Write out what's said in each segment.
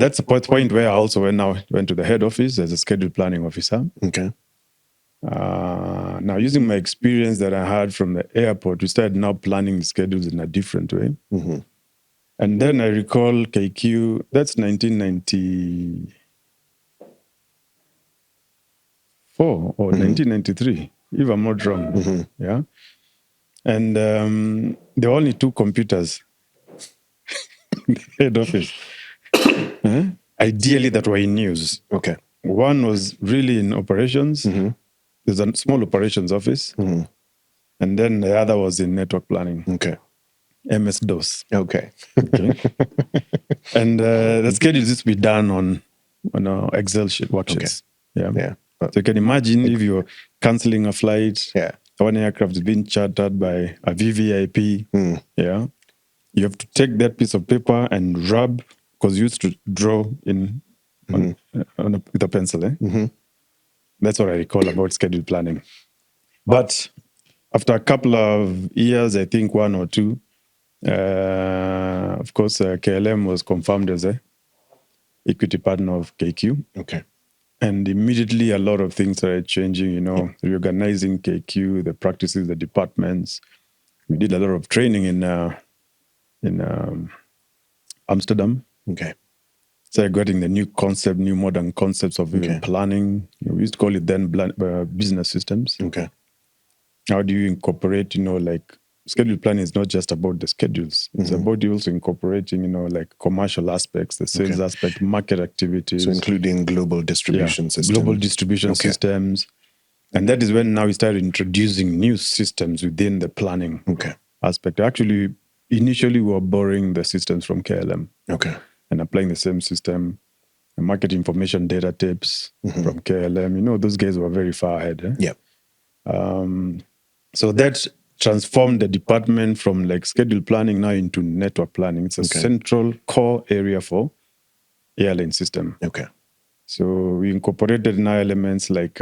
that's the point where I also went to the head office as a schedule planning officer. Okay. Now, using my experience that I had from the airport, we started now planning the schedules in a different way. Mm-hmm. And then I recall KQ, that's 1994 or 1993, if I'm not wrong. Mm-hmm. Yeah. And there were only two computers in the head office. Ideally, that were in use. Okay. One was really in operations. Mm-hmm. There's a small operations office. Mm-hmm. And then the other was in network planning. Okay. MS-DOS. Okay. Okay. And the schedules used to be done on Excel worksheets. Okay. Yeah. So you can imagine if you're canceling a flight, Yeah. one aircraft is being chartered by a VVIP. Yeah. You have to take that piece of paper and rub, because you used to draw in with a pencil. Mm-hmm. That's what I recall about schedule planning. But after a couple of years, I think one or two, of course, KLM was confirmed as a equity partner of KQ. Okay. And immediately a lot of things started changing, reorganizing KQ, the practices, the departments. We did a lot of training in Amsterdam. Okay. So getting the new modern concepts of planning. We used to call it then business systems. Okay. How do you incorporate, like schedule planning is not just about the schedules. It's about you also incorporating, like commercial aspects, the sales aspect, market activities. So including global distribution systems. Global distribution systems. And that is when now we started introducing new systems within the planning aspect. Actually, initially we were borrowing the systems from KLM. Okay. And applying the same system, the market information data tapes from KLM. Those guys were very far ahead. Yeah. So that transformed the department from like schedule planning now into network planning. It's a central core area for airline system. Okay. So we incorporated now elements like,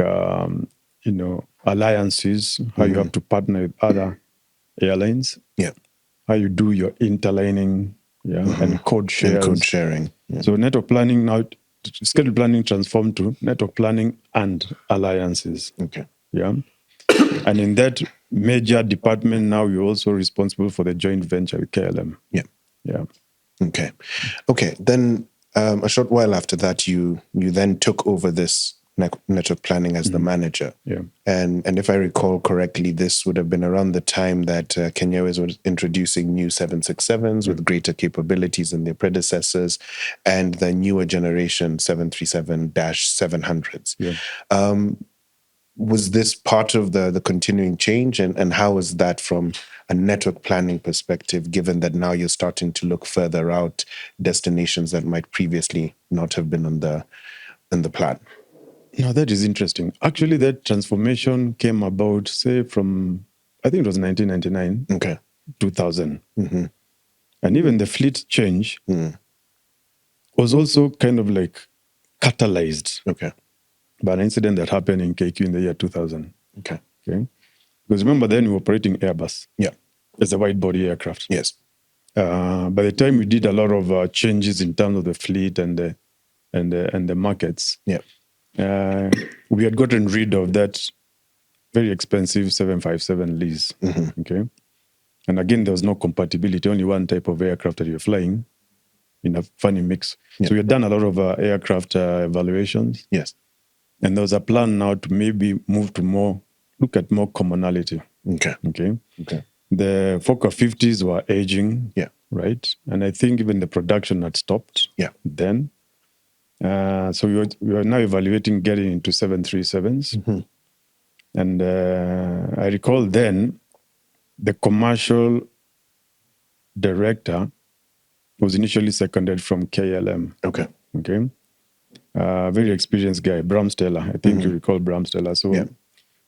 alliances, how you have to partner with other airlines. Yeah. How you do your interlining, and code shares. And code sharing. Yeah. So network planning now, schedule planning transformed to network planning and alliances. Okay. Yeah. And in that major department now, you're also responsible for the joint venture with KLM. Yeah. Yeah. Okay. Okay. Then a short while after that, you then took over this network planning as the manager. Yeah. And if I recall correctly, this would have been around the time that Kenya Airways was introducing new 767s with greater capabilities than their predecessors, and the newer generation 737-700s. Yeah. Was this part of the continuing change? And how is that from a network planning perspective, given that now you're starting to look further out, destinations that might previously not have been in the plan? Now, that is interesting. Actually, that transformation came about, say, from, I think it was 1999, 2000. And even the fleet change was also kind of like catalyzed by an incident that happened in KQ in the year 2000. Okay. Because remember, then we were operating Airbus. Yeah. As a wide-body aircraft. Yes. By the time we did a lot of changes in terms of the fleet and the markets, we had gotten rid of that very expensive 757 lease. Okay. And again, there was no compatibility, only one type of aircraft that you're flying in a funny mix. Yeah. So we had done a lot of aircraft evaluations. Yes. And there was a plan now to maybe look at more commonality. Okay. The Fokker 50s were aging. Yeah. Right. And I think even the production had stopped. Yeah. Then. So we are now evaluating getting into 737s. And I recall then the commercial director was initially seconded from KLM. Okay. Very experienced guy, Bram Steller. I think you recall Bram Steller. So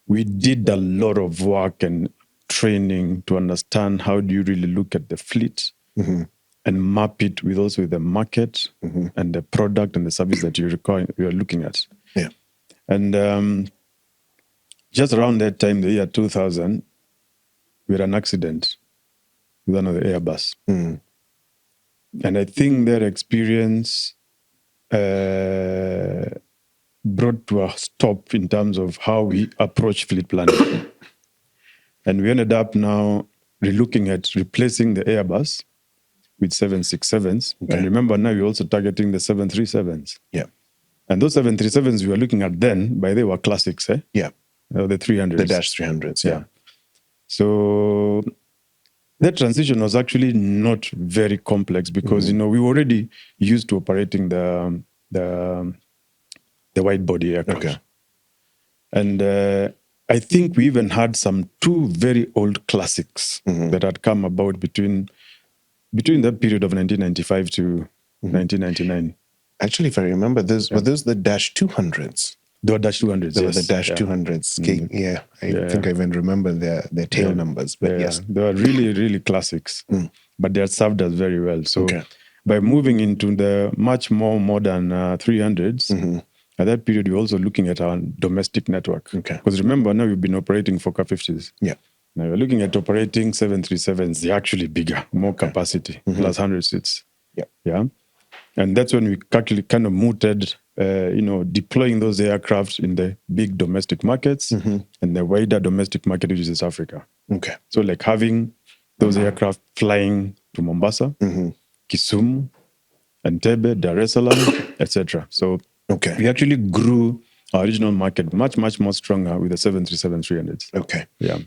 we did a lot of work and training to understand how do you really look at the fleet and map it with the market and the product and the service that you are looking at. Yeah. And just around that time, the year 2000, we had an accident with one of the Airbus. And I think that experience brought to a stop in terms of how we approach fleet planning. And we ended up now relooking at replacing the Airbus with 767s. Okay. And remember, now we're also targeting the 737s. Yeah. And those 737s we were looking at then, by they were classics, eh? Yeah. The 300s. The Dash 300s, yeah. So that transition was actually not very complex because, we were already used to operating the wide body aircraft. Okay. And I think we even had some two very old classics that had come about between that period of 1995 to 1999. Actually, if I remember, were those the Dash 200s? They were Dash 200s, They were yes. the Dash 200s. I think I even remember their tail numbers, but yes. They were really, really classics, but they had served us very well. So by moving into the much more modern 300s, at that period, we were also looking at our domestic network. Okay. Because remember, now we've been operating Fokker 50s. Yeah. Now we're looking at operating 737s. They're actually bigger, more capacity, plus 100 seats. Yeah. Yeah. And that's when we actually kind of mooted, deploying those aircraft in the big domestic markets and the wider domestic market, which is Africa. Okay. So like having those aircraft flying to Mombasa, Kisumu, Entebbe, Dar es Salaam, etc. So we actually grew our regional market much, much more stronger with the 737-300s. Okay. Yeah.